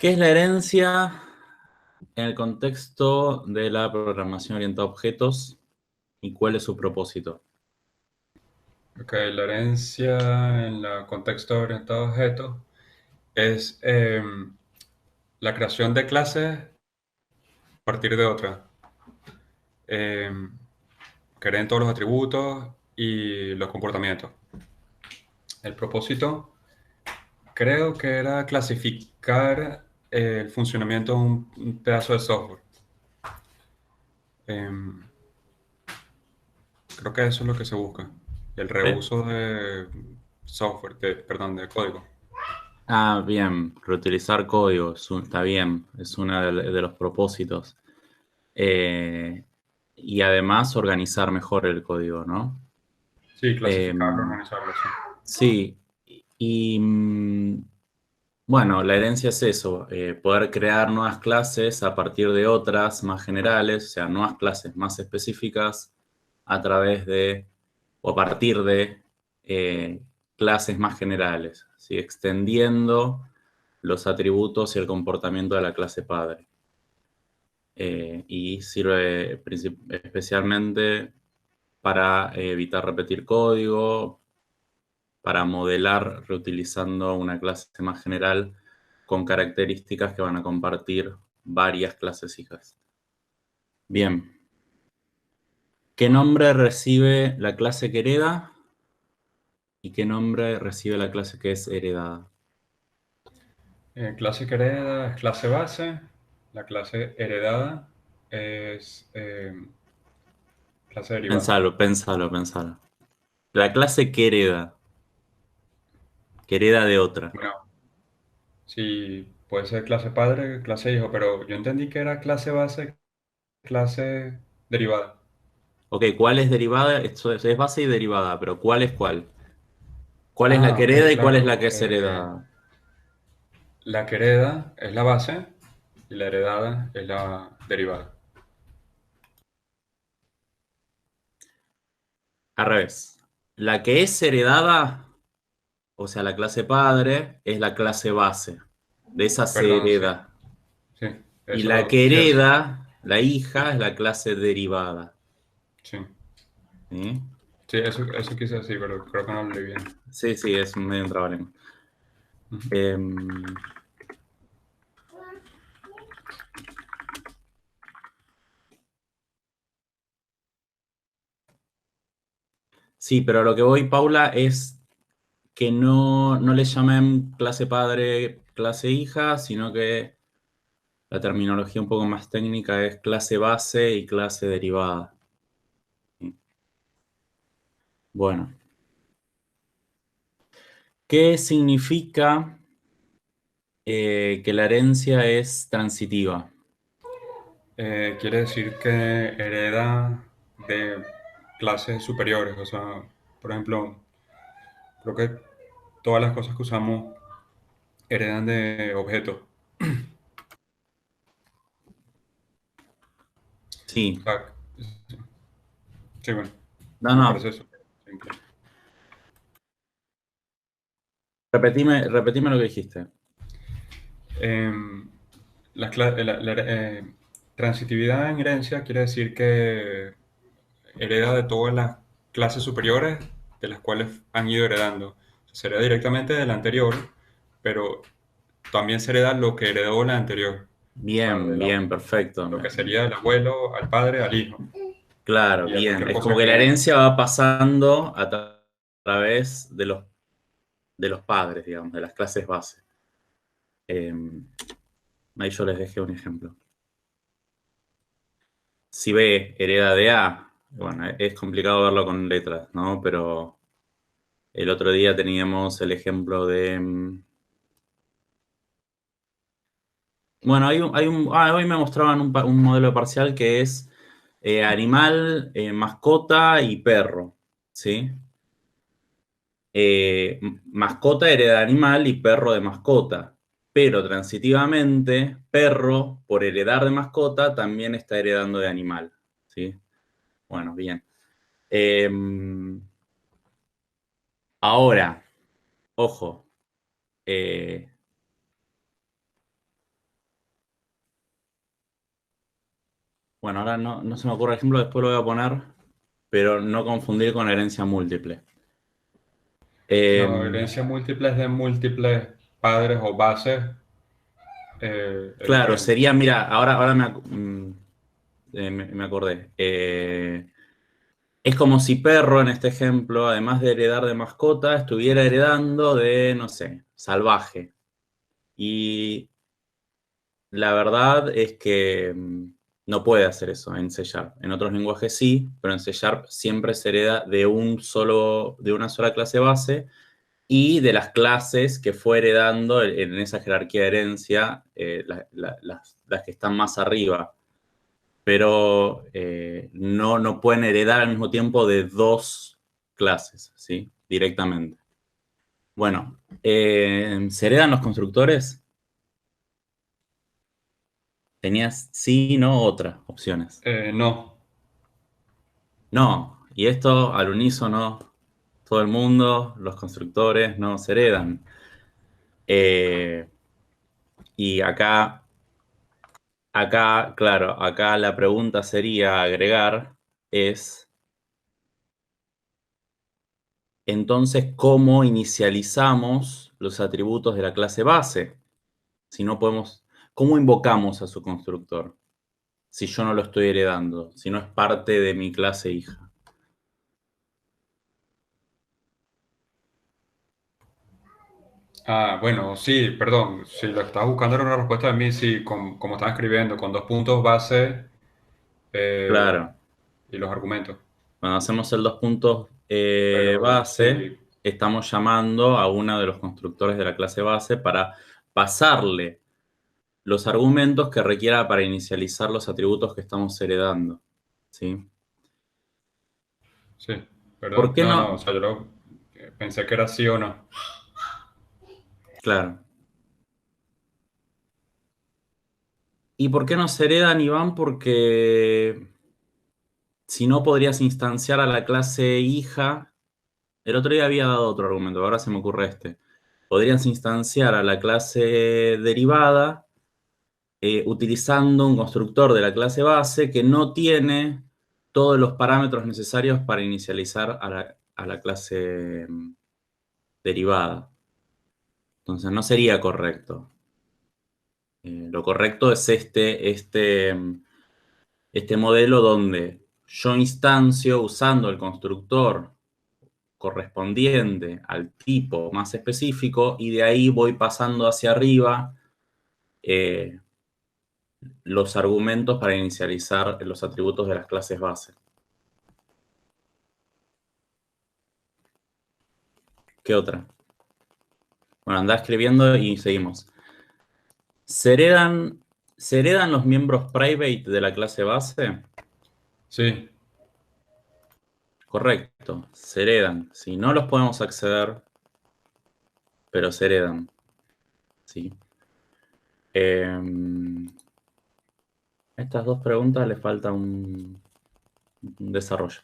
¿Qué es la herencia en el contexto de la programación orientada a objetos y cuál es su propósito? Ok, la herencia en el contexto orientado a objetos es la creación de clases a partir de otras, que hereden todos los atributos y los comportamientos. El propósito creo que era clasificar el funcionamiento de un pedazo de software. Em, Creo que eso es lo que se busca. El ¿Eh? reuso de software, perdón, de código. Ah, bien, reutilizar código, está bien, es uno de los propósitos. Eh, y además organizar mejor el código, ¿no? Sí, Eh, clasificarlo, organizarlo, sí. sí, bueno, la herencia es eso, poder crear nuevas clases a partir de otras más generales, o sea, nuevas clases más específicas a través de, o a partir de clases más generales, ¿sí? Extendiendo los atributos y el comportamiento de la clase padre. Y sirve especialmente para evitar repetir código, para modelar reutilizando una clase más general con características que van a compartir varias clases hijas. Bien, ¿qué nombre recibe la clase que hereda y qué nombre recibe la clase que es heredada? Clase que hereda es clase base, la clase heredada es clase derivada. Pensalo. La clase que hereda de otra. Bueno, sí, puede ser clase padre, clase hijo, pero yo entendí que era clase base, clase derivada. Ok, ¿cuál es derivada? Esto es base y derivada, pero ¿cuál es cuál? ¿Cuál es la Ah, que ok, hereda y cuál es la que claro. es heredada? La que hereda es la base y la heredada es la derivada. Al revés. La que es heredada, o sea, la clase padre, es la clase base. De esa se Perdón, sí, hereda. sí, Y eso la que sí, eso, hereda, la hija, es la clase derivada. sí. ¿Sí? Sí, eso quise decir, pero creo que no lo leí bien. Sí, sí, es un medio un trabalengua. Ujú. Em, sí, pero a lo que voy, Paula, es que no le llamen clase padre, clase hija, sino que la terminología un poco más técnica es clase base y clase derivada. ¿Sí? Bueno, ¿qué significa que la herencia es transitiva? Quiere decir que hereda de clases superiores, o sea, por ejemplo, creo que todas las cosas que usamos heredan de objetos. O Sí, sea, sí, bueno, no, me no, parece súper simple. repetime lo que dijiste. Em, transitividad en herencia quiere decir que hereda de todas las clases superiores de las cuales han ido heredando. O sea, se hereda directamente del anterior, pero también se hereda lo que heredó la anterior. O sea, Bien, bien, perfecto. lo que sería del abuelo al padre al hijo. Claro, Y a bien. cualquier Es como cosa que la que... herencia va pasando través de los padres, digamos, de las clases base. Eh, ahí yo les dejé un ejemplo. Si B hereda de A, bueno, es complicado verlo con letras, ¿no? Pero el otro día teníamos el ejemplo de... bueno, hoy me mostraban un modelo parcial que es animal, mascota y perro, ¿sí? Mascota hereda de animal y perro de mascota. Pero transitivamente, perro, por heredar de mascota, también está heredando de animal, ¿sí? Bueno, bien. Eh, ahora, ojo, eh, Bueno, ahora no se me ocurre el ejemplo, después lo voy a poner, pero no confundir con herencia múltiple. No, Eh, herencia múltiple es de múltiples padres o bases, es claro, diferente. sería, mira, ahora me acordé. Es como si perro, en este ejemplo, además de heredar de mascota, estuviera heredando de, no sé, salvaje. Y la verdad es que no puede hacer eso en C Sharp. En otros lenguajes sí, pero en C Sharp siempre se hereda de de una sola clase base y de las clases que fue heredando en esa jerarquía de herencia, las que están más arriba. Pero no pueden heredar al mismo tiempo de dos clases, ¿sí? Directamente. Bueno, ¿se heredan los constructores? Tenías sí, no, otra opciones. No. No, y esto al unísono, todo el mundo, los constructores no se heredan. Eh, y claro, acá la pregunta sería agregar es, entonces, ¿cómo inicializamos los atributos de la clase base? Si no podemos, ¿cómo invocamos a su constructor? Si yo no lo estoy heredando, si no es parte de mi clase hija. Ah, bueno, sí, perdón. Si lo que estabas buscando era una respuesta de mí, sí, como estaba escribiendo, con dos puntos base eh, Claro, y los argumentos. cuando hacemos el dos puntos Pero base, sí, estamos llamando a uno de los constructores de la clase base para pasarle los argumentos que requiera para inicializar los atributos que estamos heredando. ¿Sí? sí, ¿Por perdón. qué No, no, o no? sea, pensé que era sí o no. Claro. ¿Y por qué no se heredan, Iván? Porque si no podrías instanciar a la clase hija. El otro día había dado otro argumento, ahora se me ocurre este. Podrías instanciar a la clase derivada utilizando un constructor de la clase base que no tiene todos los parámetros necesarios para inicializar a la clase derivada. Entonces no sería correcto. Lo correcto es este modelo donde yo instancio usando el constructor correspondiente al tipo más específico y de ahí voy pasando hacia arriba eh, los argumentos para inicializar los atributos de las clases base. ¿Qué otra? Bueno, anda escribiendo y seguimos. ¿Se heredan los miembros private de la clase base? Sí, Correcto, se heredan. Si no los podemos acceder, pero se heredan. ¿Sí? Estas dos preguntas le falta un desarrollo.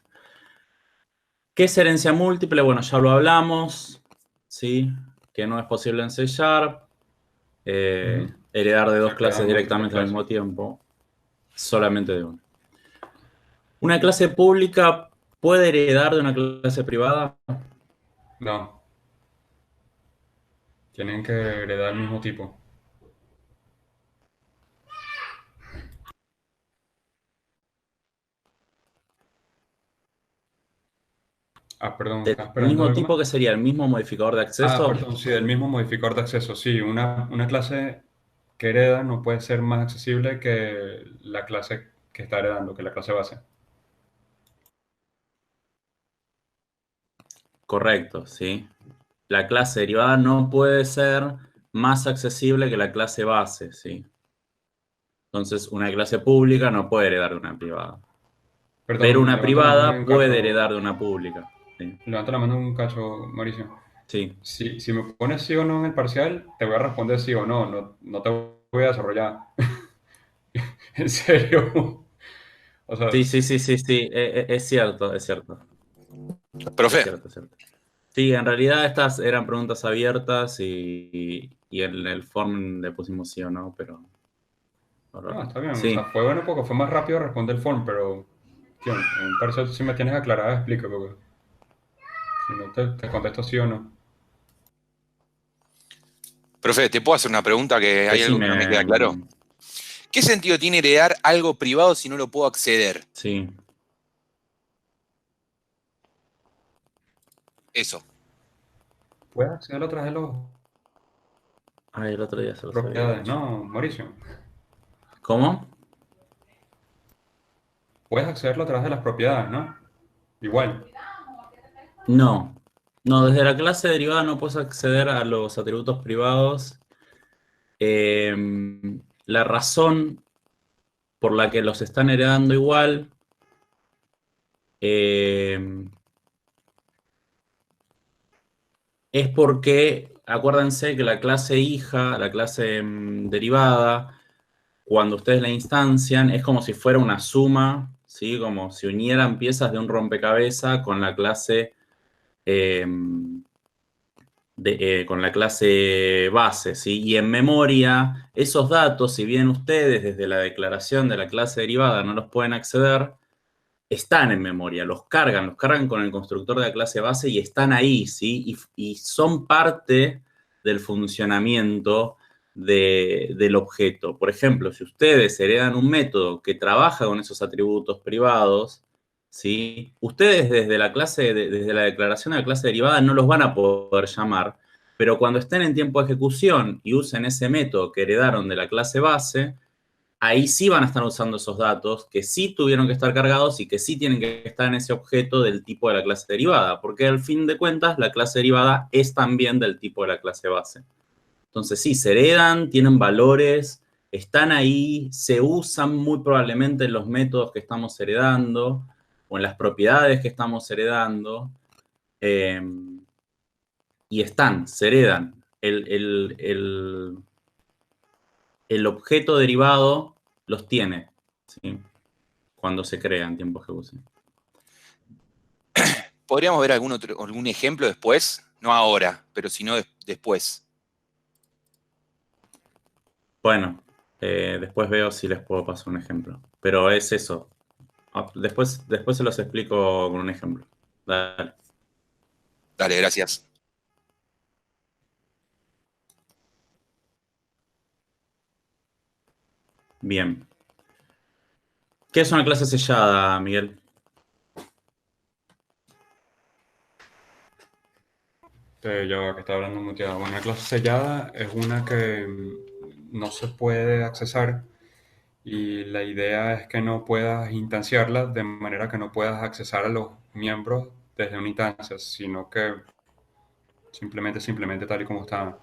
¿Qué es herencia múltiple? Bueno, ya lo hablamos, ¿sí? Que no es posible en C Sharp. ujú. Heredar de dos Se clases crean múltiples directamente al clases. mismo tiempo, solamente de una. ¿Una clase pública puede heredar de una clase privada? No, tienen que heredar el mismo tipo. Ah, perdón, ¿Del ¿estás esperando mismo algo más? tipo que sería el mismo modificador de Ah, acceso? perdón, sí, del mismo modificador de acceso. Sí, una clase que hereda no puede ser más accesible que la clase que está heredando, que la clase base. Correcto, ¿sí? La clase derivada no puede ser más accesible que la clase base, ¿sí? Entonces, una clase pública no puede heredar de una privada. Pero Perdón, una levanto la mano y privada un puede cacho. heredar de una pública. Sí, Levanto la mano un cacho, Mauricio. sí. Si me pones sí o no en el parcial, te voy a responder sí o no. No te voy a desarrollar. En serio. O sea, Sí, sí, sí, sí, sí. Es cierto, es cierto. Es Profe, cierto, es cierto. Sí, en realidad estas eran preguntas abiertas y en el form le pusimos sí o no, pero No, bárbaro. está bien. O sea, Sí, fue bueno porque fue más rápido responder el phone, pero, tío, me parece si me tienes aclarada, explica, porque si no te contesto sí o no. Profe, ¿te puedo hacer una pregunta que hay algo que no me queda decime, claro? ¿Qué sentido tiene heredar algo privado si no lo puedo acceder? sí. Eso. Puedes acceder a través de las Ay, el otro día se los había propiedades, dicho. ¿no, Mauricio? ¿Cómo? Puedes accederlo a través de las propiedades, ¿no? Igual. No. No, desde la clase derivada no puedes acceder a los atributos privados. Eh, la razón por la que los están heredando igual eh, es porque, acuérdense que la clase hija, la clase derivada, cuando ustedes la instancian, es como si fuera una suma, ¿sí? Como si unieran piezas de un rompecabezas con la clase, eh, con la clase base, ¿sí? Y en memoria, esos datos, si bien ustedes desde la declaración de la clase derivada no los pueden acceder, están en memoria, los cargan con el constructor de la clase base y están ahí, ¿sí? Y son parte del funcionamiento del objeto. Por ejemplo, si ustedes heredan un método que trabaja con esos atributos privados, ¿sí? Ustedes desde la clase, desde la declaración de la clase derivada no los van a poder llamar, pero cuando estén en tiempo de ejecución y usen ese método que heredaron de la clase base, ahí sí van a estar usando esos datos que sí tuvieron que estar cargados y que sí tienen que estar en ese objeto del tipo de la clase derivada, porque al fin de cuentas la clase derivada es también del tipo de la clase base. Entonces sí, se heredan, tienen valores, están ahí, se usan muy probablemente en los métodos que estamos heredando o en las propiedades que estamos heredando, eh, y están, se heredan. El objeto derivado los tiene, ¿sí? Cuando se crea en tiempo de ejecución. ¿Podríamos ver algún ejemplo después? No ahora, pero si no después. Bueno, después veo si les puedo pasar un ejemplo. Pero es eso. Después se los explico con un ejemplo. Dale. Dale, gracias. Bien. ¿Qué es una clase sellada, Miguel? Ya que está hablando muteado. Bueno, una clase sellada es una que no se puede accesar y la idea es que no puedas instanciarla de manera que no puedas accesar a los miembros desde una instancia, sino que simplemente tal y como está.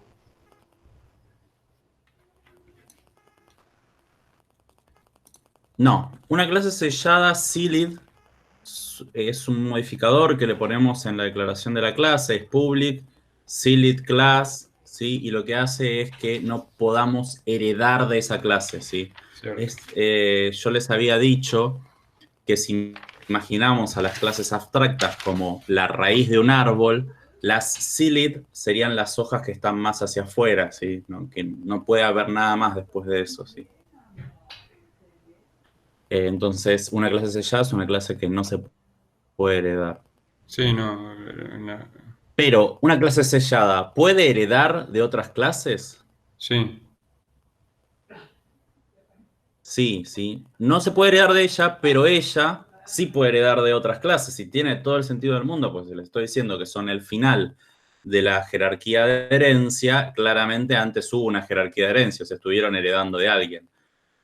No. Una clase sellada, sealed, es un modificador que le ponemos en la declaración de la clase, es public, sealed class, ¿sí? Y lo que hace es que no podamos heredar de esa clase, ¿sí? ¿Cierto? Yo les había dicho que si imaginamos a las clases abstractas como la raíz de un árbol, las sealed serían las hojas que están más hacia afuera, ¿sí? ¿No? Que no puede haber nada más después de eso, ¿sí? Entonces, una clase sellada es una clase que no se puede heredar. Sí, no, Pero, ¿una clase sellada puede heredar de otras clases? sí, Sí, sí. No se puede heredar de ella, pero ella sí puede heredar de otras clases. Y tiene todo el sentido del mundo, pues le estoy diciendo que son el final de la jerarquía de herencia. Claramente antes hubo una jerarquía de herencia, se estuvieron heredando de alguien.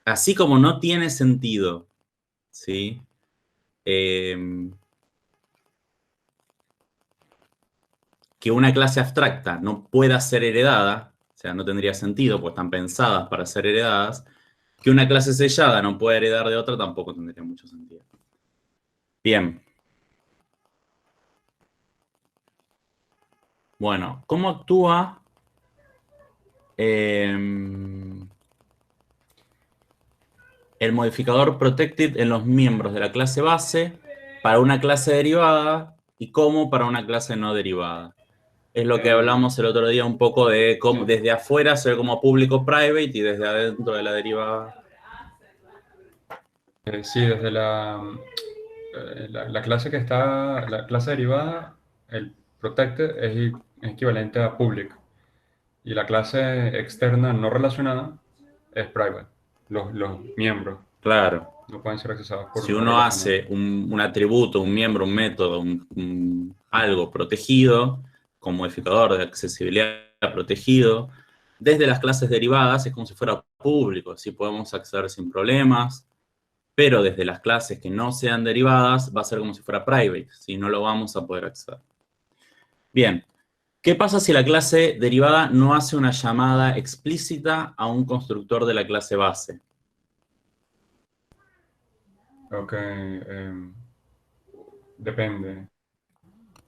Así como no tiene sentido, ¿sí? Que una clase abstracta no pueda ser heredada, o sea, no tendría sentido, pues están pensadas para ser heredadas, que una clase sellada no pueda heredar de otra tampoco tendría mucho sentido. Bien. Bueno, ¿cómo actúa eh, el modificador protected en los miembros de la clase base para una clase derivada y cómo para una clase no derivada? Es lo que eh, hablamos el otro día un poco de cómo sí. desde afuera se ve como público private y desde adentro de la derivada. Sí, desde la clase que está, la clase derivada, el protected es equivalente a public. Y la clase externa no relacionada es private. Los miembros Claro. no pueden ser accesados por Si no uno relacionados. hace un atributo, un miembro, un método, algo protegido, con modificador de accesibilidad protegido, desde las clases derivadas es como si fuera público, así podemos acceder sin problemas, pero desde las clases que no sean derivadas va a ser como si fuera private, si no lo vamos a poder acceder. Bien, ¿qué pasa si la clase derivada no hace una llamada explícita a un constructor de la clase base? Ok, depende.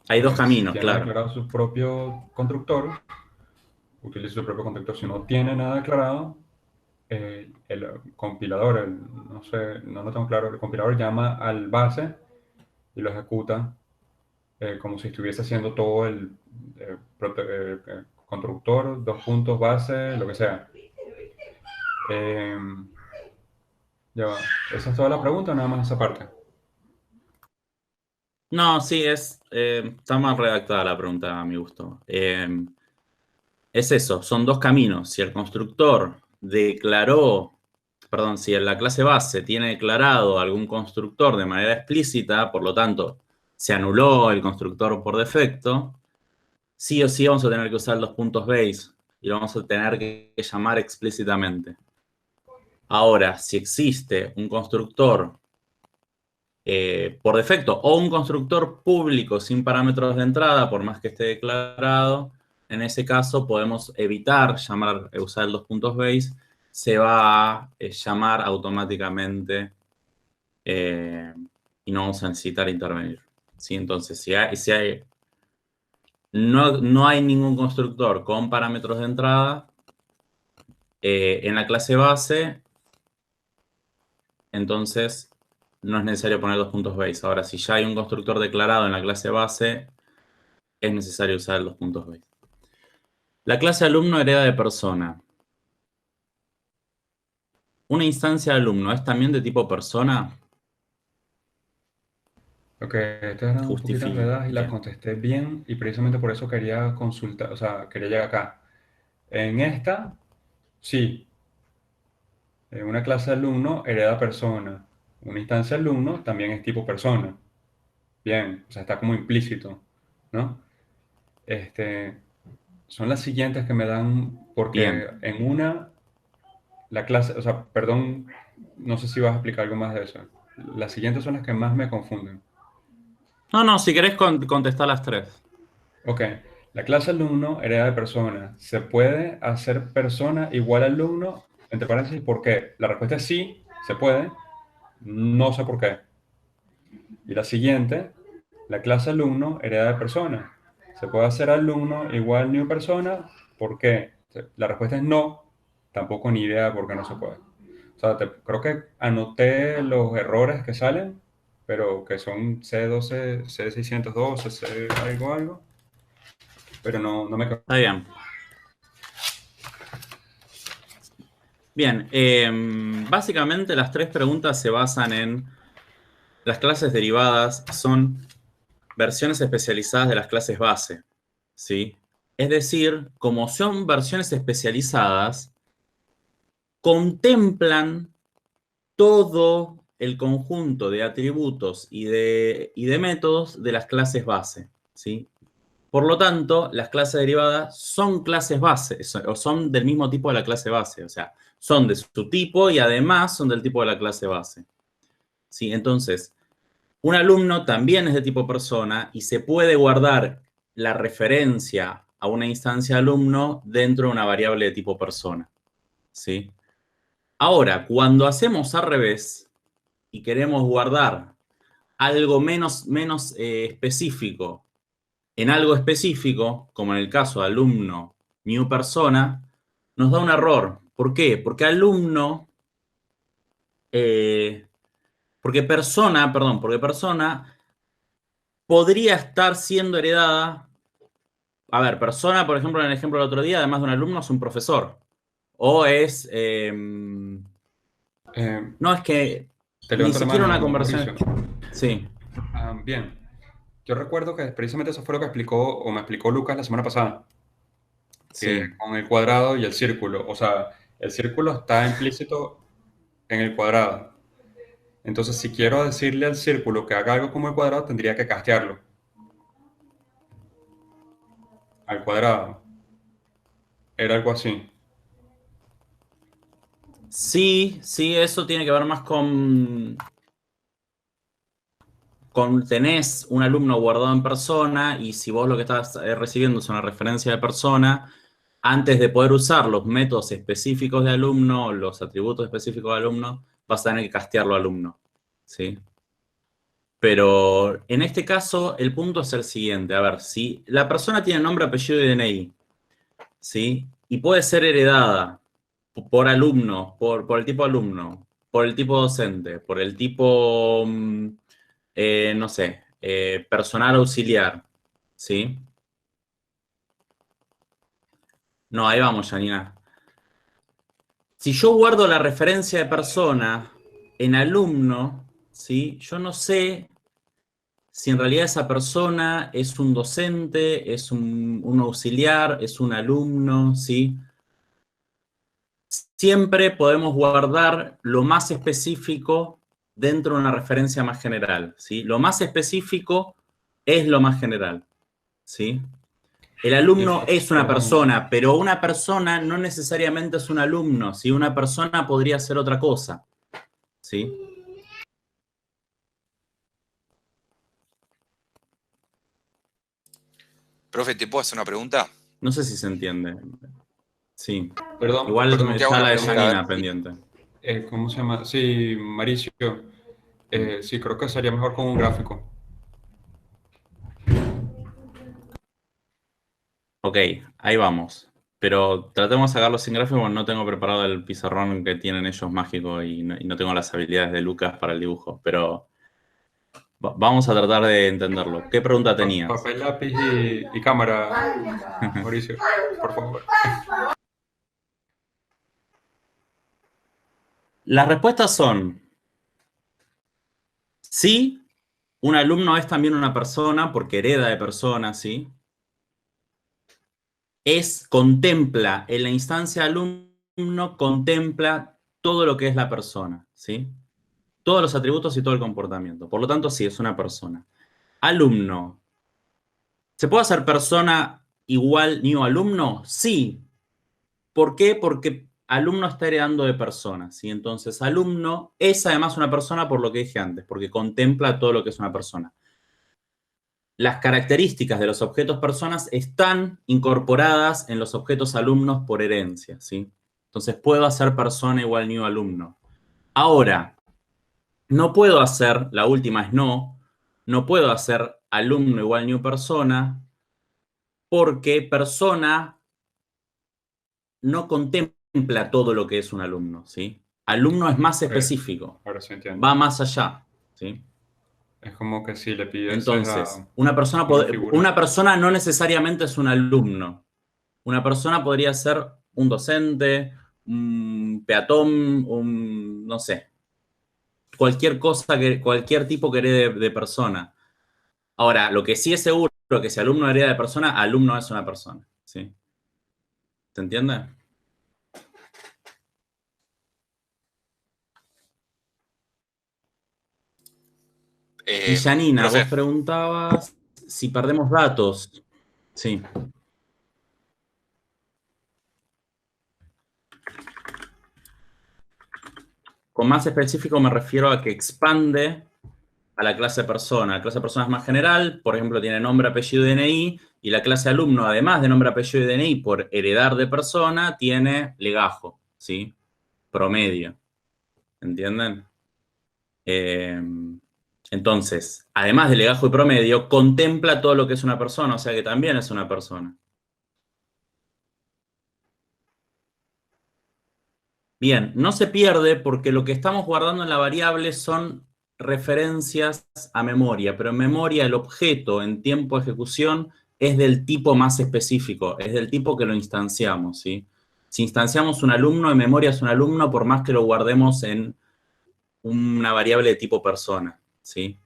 Hay dos Si caminos, tiene claro. declarado su propio constructor, utiliza su propio constructor. Si no tiene nada declarado, el compilador, no sé, no lo tengo claro, el compilador llama al base y lo ejecuta como si estuviese haciendo todo el constructor, dos puntos base, lo que sea. Eh, ya va. ¿Esa es toda la pregunta o nada más esa parte? No, sí, está mal redactada la pregunta a mi gusto. Es eso, son dos caminos. Si el constructor declaró, perdón, si en la clase base tiene declarado algún constructor de manera explícita, por lo tanto, se anuló el constructor por defecto, sí o sí vamos a tener que usar los puntos base y lo vamos a tener que llamar explícitamente. Ahora, si existe un constructor por defecto, o un constructor público sin parámetros de entrada, por más que esté declarado, en ese caso podemos evitar usar los puntos base, se va a llamar automáticamente y no vamos a necesitar intervenir. ¿Sí? Entonces, no hay ningún constructor con parámetros de entrada en la clase base, entonces no es necesario poner los puntos base. Ahora, si ya hay un constructor declarado en la clase base, es necesario usar los puntos base. La clase alumno hereda de persona. ¿Una instancia de alumno es también de tipo persona? Ok, estas eran un poquito enredadas y las Justifique. contesté bien y precisamente por eso quería consultar, o sea, quería llegar acá. En esta, sí, una clase alumno hereda persona. Una instancia alumno también es tipo persona. Bien, o sea, está como implícito, ¿no? Este, son las siguientes que me dan, porque Bien. en una, la clase, o sea, perdón, no sé si vas a explicar algo más de eso. Las siguientes son las que más me confunden. No, no, si querés contestar las tres. Ok, la clase alumno hereda de persona. ¿Se puede hacer persona igual a alumno? Entre paréntesis, ¿por qué? La respuesta es sí, se puede. No sé por qué. Y la siguiente, la clase alumno hereda de persona. ¿Se puede hacer alumno igual new persona? ¿Por qué? La respuesta es no, tampoco ni idea de por qué no se puede. O sea, creo que anoté los errores que salen, pero que son C12, C612, C algo, algo, pero no me... Está bien. Bien, básicamente las tres preguntas se basan en las clases derivadas son versiones especializadas de las clases base, ¿sí? Es decir, como son versiones especializadas, contemplan todo el conjunto de atributos y de métodos de las clases base, ¿sí? Por lo tanto, las clases derivadas son clases base, o son del mismo tipo de la clase base, o sea, son de su tipo y además son del tipo de la clase base. ¿Sí? Entonces, un alumno también es de tipo persona y se puede guardar la referencia a una instancia alumno dentro de una variable de tipo persona. ¿Sí? Ahora, cuando hacemos al revés y queremos guardar algo menos específico en algo específico, como en el caso de alumno new persona, nos da un error. ¿Por qué? Porque alumno, porque persona podría estar siendo heredada. A ver, persona, por ejemplo, en el ejemplo del otro día, además de un alumno, es un profesor. O es. Eh, No, es que Te Ni levanto la siquiera mano, una conversión. Mauricio. Sí, Bien, yo recuerdo que precisamente eso fue lo que explicó o me explicó Lucas la semana pasada, que sí. con el cuadrado y el círculo, o sea, el círculo está implícito en el cuadrado. Entonces, si quiero decirle al círculo que haga algo como el cuadrado, tendría que castearlo al cuadrado. Era algo así. Sí, sí, eso tiene que ver más con tenés un alumno guardado en persona y si vos lo que estás recibiendo es una referencia de persona, antes de poder usar los métodos específicos de alumno, los atributos específicos de alumno, vas a tener que castearlo a alumno, ¿sí? Pero en este caso, el punto es el siguiente. A ver, si la persona tiene nombre, apellido y DNI, ¿sí? Y puede ser heredada por alumno, por el tipo alumno, por el tipo docente, por el tipo, no sé, personal auxiliar, ¿sí? No, ahí vamos, Janina. Si yo guardo la referencia de persona en alumno, ¿sí? Yo no sé si en realidad esa persona es un docente, es un auxiliar, es un alumno, ¿sí? Siempre podemos guardar lo más específico dentro de una referencia más general, ¿sí? Lo más específico es lo más general, ¿sí? El alumno es una Perdón, persona, pero una persona no necesariamente es un alumno, ¿sí? Una persona podría ser otra cosa, ¿sí? Profe, ¿te puedo hacer una pregunta? No sé si se entiende. Sí. perdón, Igual perdón, Te hago está una la de pregunta, a ver Janina si... pendiente. ¿Cómo se llama? Sí, Mauricio. Sí, creo que sería mejor con un gráfico. Ok, ahí vamos. Pero tratemos de sacarlo sin gráfico, porque no tengo preparado el pizarrón que tienen ellos mágico y no tengo las habilidades de Lucas para el dibujo. Pero vamos a tratar de entenderlo. ¿Qué pregunta tenías? Papel, lápiz y cámara, Mauricio, por favor. Las respuestas son sí, un alumno es también una persona porque hereda de persona, ¿sí? Contempla, en la instancia alumno, contempla todo lo que es la persona, ¿sí? Todos los atributos y todo el comportamiento. Por lo tanto, sí, es una persona. Alumno. ¿Se puede hacer persona igual new alumno? Sí. ¿Por qué? Porque alumno está heredando de persona, ¿sí? Entonces, alumno es además una persona por lo que dije antes, porque contempla todo lo que es una persona. Las características de los objetos personas están incorporadas en los objetos alumnos por herencia, ¿sí? Entonces, puedo hacer persona igual new alumno. Ahora, no puedo hacer, la última es no puedo hacer alumno igual new persona, porque persona no contempla todo lo que es un alumno, ¿sí? Alumno es más Ok, específico, ahora sí entiendo. va más allá, ¿sí? Es como que si le pides Entonces, a una una figura. persona no necesariamente es un alumno. Una persona podría ser un docente, un peatón, no sé, cualquier cosa, cualquier tipo que herede de persona. Ahora, lo que sí es seguro es que si alumno hereda de persona, alumno es una persona, ¿sí? ¿Se entiende? Y Janina, Profe, vos preguntabas si perdemos datos. Sí. Con más específico me refiero a que expande a la clase persona. La clase persona es más general, por ejemplo, tiene nombre, apellido y DNI, y la clase alumno, además de nombre, apellido y DNI, por heredar de persona, tiene legajo, ¿sí? Promedio. ¿Entienden? Eh, entonces, además de legajo y promedio, contempla todo lo que es una persona, o sea que también es una persona. Bien, no se pierde porque lo que estamos guardando en la variable son referencias a memoria, pero en memoria el objeto en tiempo de ejecución es del tipo más específico, es del tipo que lo instanciamos, ¿sí? Si instanciamos un alumno, en memoria es un alumno, por más que lo guardemos en una variable de tipo persona, ¿sí?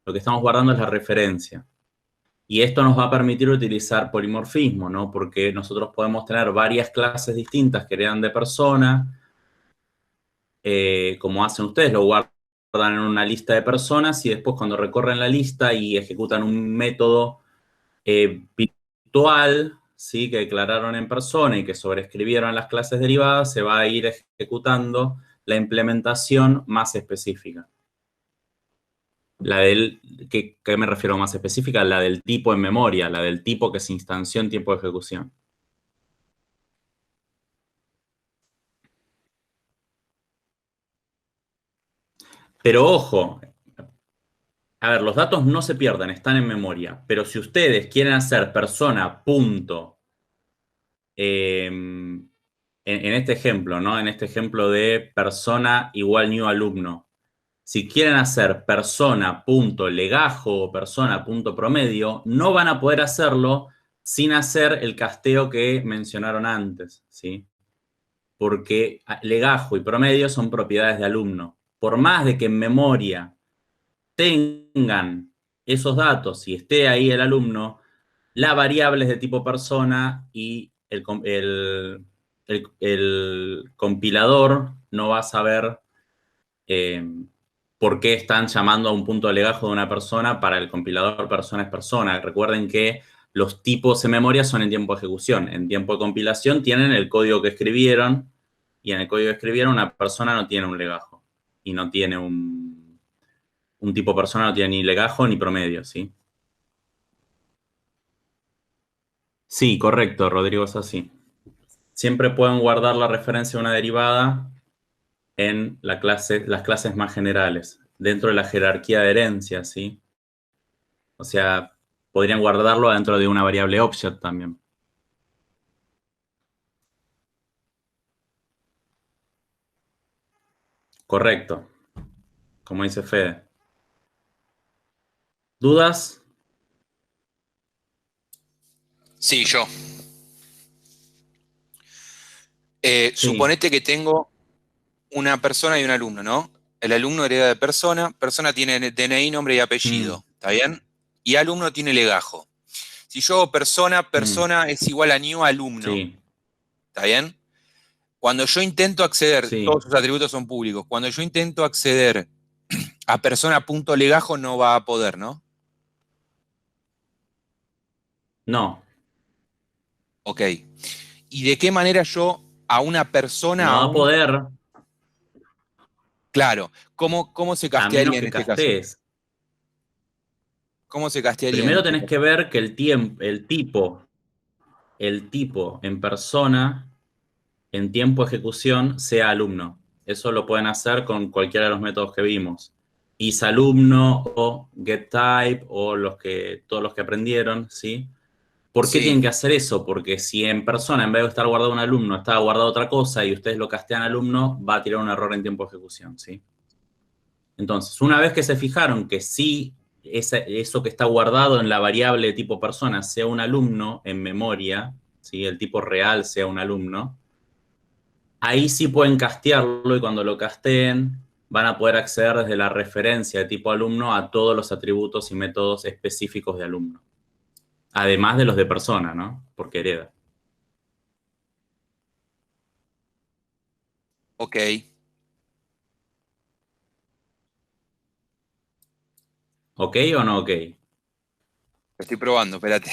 Lo que estamos guardando es la referencia. Y esto nos va a permitir utilizar polimorfismo, ¿no? Porque nosotros podemos tener varias clases distintas que heredan de persona, como hacen ustedes, lo guardan en una lista de personas y después cuando recorren la lista y ejecutan un método virtual, ¿sí? Que declararon en persona y que sobreescribieron las clases derivadas, se va a ir ejecutando la implementación más específica. La del, ¿qué me refiero más específica? La del tipo en memoria, la del tipo que se instanció en tiempo de ejecución. Pero ojo, a ver, los datos no se pierden, están en memoria, pero si ustedes quieren hacer persona punto, en este ejemplo, ¿no? En este ejemplo de persona igual new alumno, si quieren hacer persona.legajo o persona.promedio, no van a poder hacerlo sin hacer el casteo que mencionaron antes, ¿sí? Porque legajo y promedio son propiedades de alumno. Por más de que en memoria tengan esos datos y esté ahí el alumno, la variable es de tipo persona y el compilador no va a saber por qué están llamando a un punto de legajo de una persona. Para el compilador persona es persona. Recuerden que los tipos en memoria son en tiempo de ejecución. En tiempo de compilación tienen el código que escribieron y en el código que escribieron una persona no tiene un legajo y no tiene un tipo persona, no tiene ni legajo ni promedio, ¿sí? Sí, correcto, Rodrigo, es así. Siempre pueden guardar la referencia a una derivada en las clases más generales, dentro de la jerarquía de herencia, ¿sí? O sea, podrían guardarlo dentro de una variable object también. Correcto, como dice Fede. ¿Dudas? Sí, yo. Sí. Suponete que tengo una persona y un alumno, ¿no? El alumno hereda de persona, persona tiene DNI, nombre y apellido, ¿está bien? Y alumno tiene legajo. Si yo hago persona, persona es igual a new alumno, Sí, ¿está bien? Cuando yo intento acceder, sí. todos sus atributos son públicos, cuando yo intento acceder a persona.legajo no va a poder, ¿no? No, Ok. ¿Y de qué manera yo a una persona no va a aún, poder claro, cómo se a menos castearía en que este caso? castees. ¿Cómo se castearía en Primero este tenés caso? que ver que el tipo en persona, en tiempo de ejecución, sea alumno. Eso lo pueden hacer con cualquiera de los métodos que vimos. Isalumno o getType o todos los que aprendieron, ¿sí? ¿Por qué Sí, tienen que hacer eso? Porque si en persona, en vez de estar guardado un alumno, está guardado otra cosa y ustedes lo castean alumno, va a tirar un error en tiempo de ejecución, ¿sí? Entonces, una vez que se fijaron que sí, eso que está guardado en la variable de tipo persona sea un alumno en memoria, ¿sí? El tipo real sea un alumno, ahí sí pueden castearlo y cuando lo casteen van a poder acceder desde la referencia de tipo alumno a todos los atributos y métodos específicos de alumno. Además de los de persona, ¿no? Porque hereda. ok. ¿Ok o no ok? Lo estoy probando, espérate.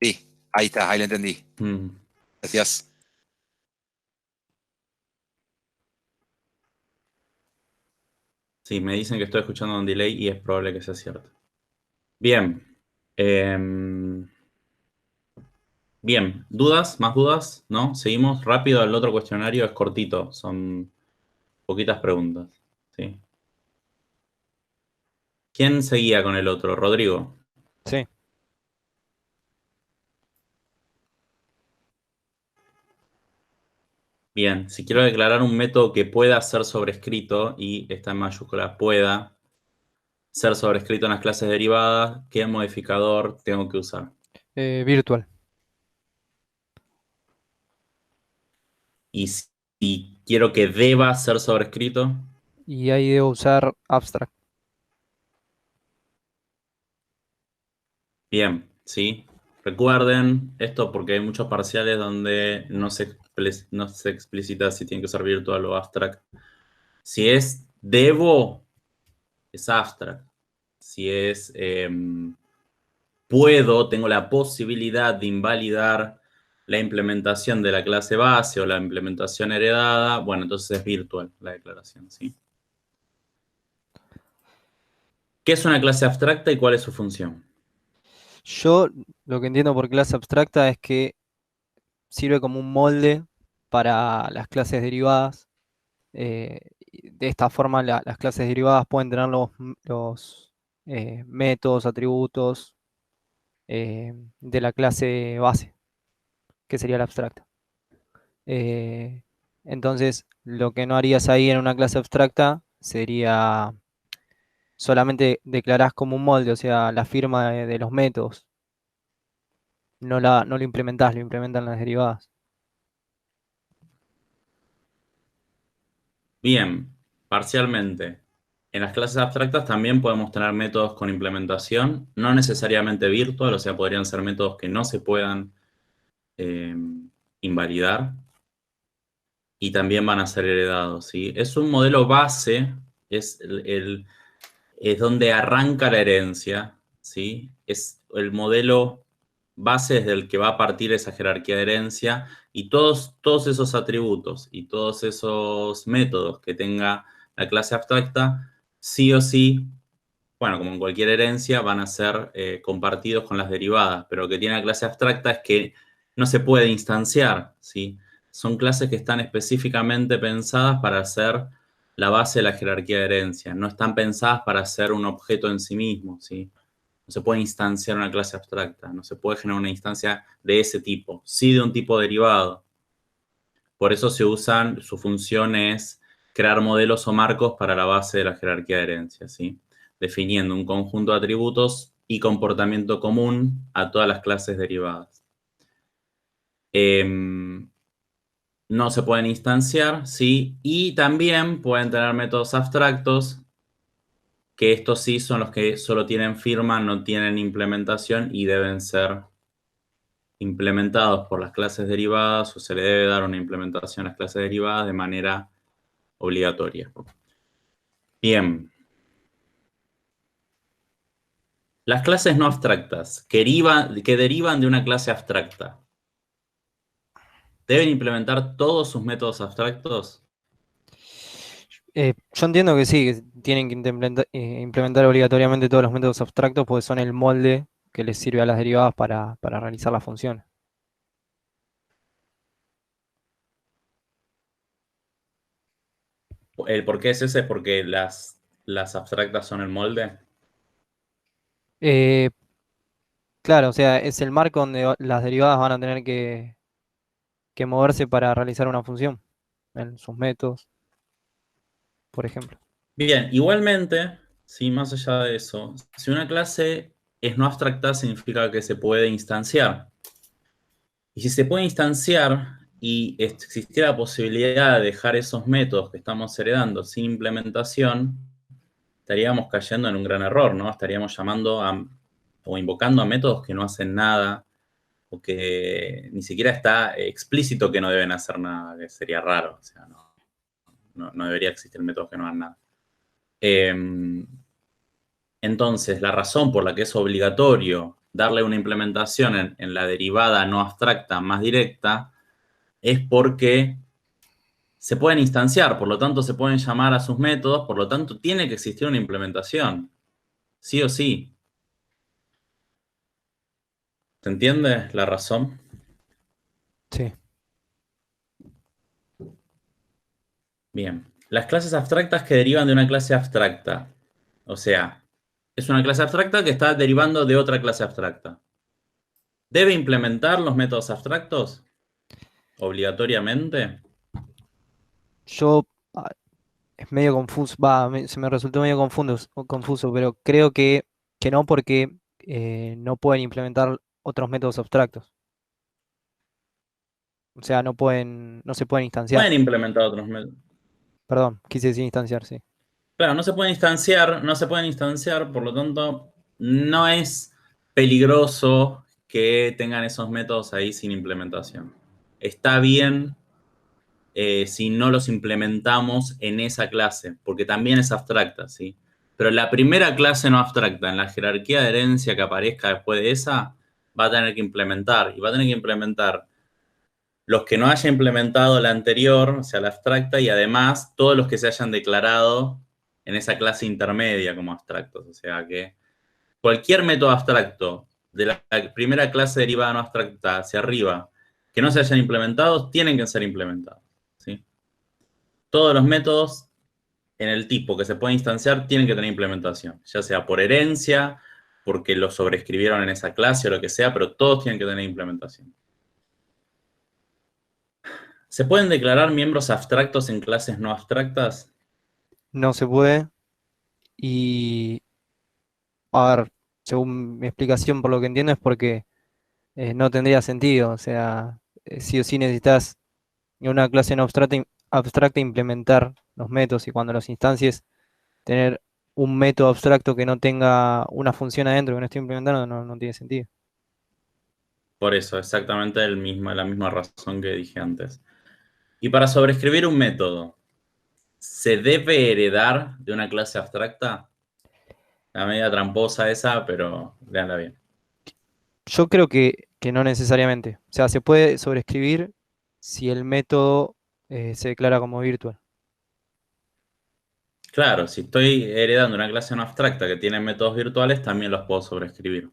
Sí, ahí está, ahí lo entendí. Mm. Gracias. Sí, me dicen que estoy escuchando un delay y es probable que sea cierto. Bien. Bien, ¿dudas? ¿Más dudas? ¿No? Seguimos rápido al otro cuestionario, es cortito, son poquitas preguntas. ¿Sí? ¿Quién seguía con el otro? Rodrigo. Sí. Bien, si quiero declarar un método que pueda ser sobrescrito, y está en mayúscula, pueda ser sobrescrito en las clases derivadas, ¿qué modificador tengo que usar? Virtual. Y si quiero que deba ser sobrescrito. Y ahí debo usar abstract. Bien, ¿sí? Recuerden esto porque hay muchos parciales donde no se explicita si tienen que usar virtual o abstract. Si es debo, es abstract. Si es puedo, tengo la posibilidad de invalidar la implementación de la clase base o la implementación heredada, bueno, entonces es virtual la declaración, ¿sí? ¿Qué es una clase abstracta y cuál es su función? Yo lo que entiendo por clase abstracta es que sirve como un molde para las clases derivadas. De esta forma las clases derivadas pueden tener los métodos, atributos de la clase base, que sería la abstracta. Entonces, lo que no harías ahí en una clase abstracta sería solamente declarás como un molde, o sea, la firma de los métodos. No lo implementás, lo implementan las derivadas. Bien, parcialmente. En las clases abstractas también podemos tener métodos con implementación, no necesariamente virtual, o sea, podrían ser métodos que no se puedan invalidar y también van a ser heredados, ¿sí? Es un modelo base, es donde arranca la herencia, ¿sí? Es el modelo base desde el que va a partir esa jerarquía de herencia y todos esos atributos y todos esos métodos que tenga la clase abstracta, sí o sí, bueno, como en cualquier herencia, van a ser compartidos con las derivadas, pero lo que tiene la clase abstracta es que no se puede instanciar, ¿sí? Son clases que están específicamente pensadas para ser la base de la jerarquía de herencia, no están pensadas para ser un objeto en sí mismo, ¿sí? No se puede instanciar una clase abstracta, no se puede generar una instancia de ese tipo, sí de un tipo derivado. Por eso se usan, su función es crear modelos o marcos para la base de la jerarquía de herencia, ¿sí? Definiendo un conjunto de atributos y comportamiento común a todas las clases derivadas. No se pueden instanciar, ¿sí? Y también pueden tener métodos abstractos, que estos sí son los que solo tienen firma, no tienen implementación y deben ser implementados por las clases derivadas o se le debe dar una implementación a las clases derivadas de manera obligatoria. Bien. Las clases no abstractas que derivan de una clase abstracta, ¿deben implementar todos sus métodos abstractos? Yo entiendo que sí, que tienen que implementar obligatoriamente todos los métodos abstractos porque son el molde que les sirve a las derivadas para realizar la función. ¿El por qué es ese? ¿Es porque las abstractas son el molde? Eh, claro, o sea, es el marco donde las derivadas van a tener que moverse para realizar una función en sus métodos, por ejemplo. Bien, igualmente, sí, más allá de eso, si una clase es no abstracta, significa que se puede instanciar. Y si se puede instanciar y existiera la posibilidad de dejar esos métodos que estamos heredando sin implementación, estaríamos cayendo en un gran error, ¿no? Estaríamos llamando o invocando a métodos que no hacen nada o que ni siquiera está explícito que no deben hacer nada, que sería raro. O sea, no debería existir métodos que no hagan nada. Entonces, la razón por la que es obligatorio darle una implementación en la derivada no abstracta más directa es porque se pueden instanciar, por lo tanto se pueden llamar a sus métodos, por lo tanto tiene que existir una implementación, sí o sí. ¿Se entiende la razón? Sí. Bien. Las clases abstractas que derivan de una clase abstracta. O sea, es una clase abstracta que está derivando de otra clase abstracta. ¿Debe implementar los métodos abstractos? ¿Obligatoriamente? Yo es medio confuso, se me resultó medio confuso, pero creo que no porque no pueden implementar otros métodos abstractos. O sea, no se pueden instanciar. Pueden implementar otros métodos. Perdón, quise decir instanciar, sí. Claro, no se pueden instanciar, por lo tanto, no es peligroso que tengan esos métodos ahí sin implementación. Está bien si no los implementamos en esa clase, porque también es abstracta, ¿sí? Pero la primera clase no abstracta, en la jerarquía de herencia que aparezca después de esa, va a tener que implementar, y va a tener que implementar los que no haya implementado la anterior, o sea, la abstracta, y además todos los que se hayan declarado en esa clase intermedia como abstractos. O sea que cualquier método abstracto de la primera clase derivada no abstracta hacia arriba que no se hayan implementado, tienen que ser implementados, ¿sí? Todos los métodos en el tipo que se puede instanciar tienen que tener implementación, ya sea por herencia, porque lo sobreescribieron en esa clase o lo que sea, pero todos tienen que tener implementación. ¿Se pueden declarar miembros abstractos en clases no abstractas? No se puede. Y, a ver, según mi explicación, por lo que entiendo, es porque no tendría sentido. O sea, sí o sí necesitas en una clase no abstracta implementar los métodos y cuando los instancies tener un método abstracto que no tenga una función adentro que no esté implementando no tiene sentido. Por eso, exactamente la misma razón que dije antes. Y para sobreescribir un método, ¿se debe heredar de una clase abstracta? La media tramposa esa, pero léanla bien. Yo creo que no necesariamente. O sea, se puede sobreescribir si el método se declara como virtual. Claro, si estoy heredando una clase no abstracta que tiene métodos virtuales, también los puedo sobreescribir.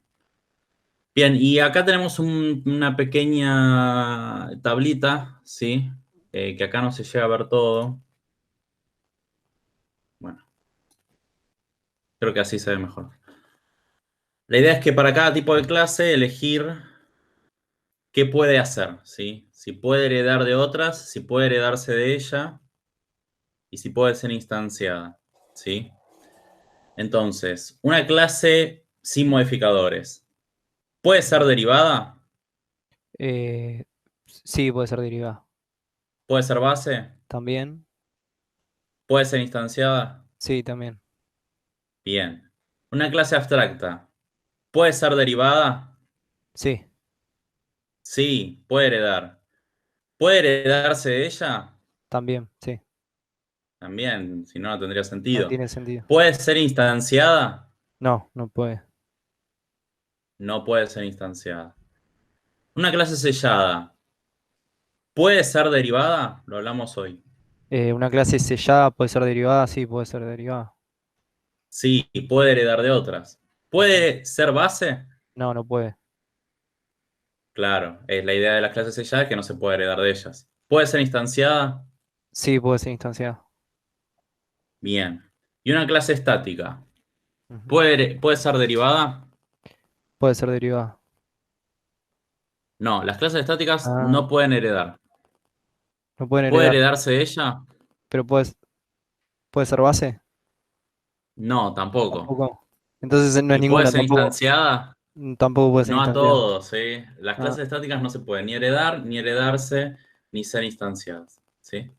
Bien, y acá tenemos una pequeña tablita, ¿sí? Que acá no se llega a ver todo. Bueno, creo que así se ve mejor. La idea es que para cada tipo de clase elegir qué puede hacer, ¿sí? Si puede heredar de otras, si puede heredarse de ella y si puede ser instanciada, ¿sí? Entonces, una clase sin modificadores, ¿puede ser derivada? Eh, sí, puede ser derivada. ¿Puede ser base? También, ¿Puede ser instanciada? sí, también. Bien. Una clase abstracta, ¿puede ser derivada? Sí, Sí, puede heredar. ¿Puede heredarse de ella? también, sí. También, si no, no tendría No sentido. tiene sentido. ¿Puede ser instanciada? No, no puede. No puede ser instanciada. Una clase sellada, ¿puede ser derivada? Lo hablamos hoy. Una clase sellada puede ser derivada, sí, puede ser derivada. Sí, puede heredar de otras. Ujú. ¿Puede ser base? No, no puede. Claro, es la idea de las clases selladas que no se puede heredar de ellas. ¿Puede ser instanciada? Sí, puede ser instanciada. Bien. ¿Y una clase estática? Ujú. ¿Puede ser derivada? Puede ser derivada. No, las clases estáticas Ah, no pueden heredar. no pueden ¿Puede heredar, heredarse de ella? pero puede ser base. No, tampoco. Tampoco. Entonces no es ¿Y puede ninguna, ser tampoco. instanciada? Tampoco puede ser No a instanciada. todos, ¿sí? Las Ah, clases estáticas no se pueden ni heredar, ni heredarse, ni ser instanciadas, ¿sí?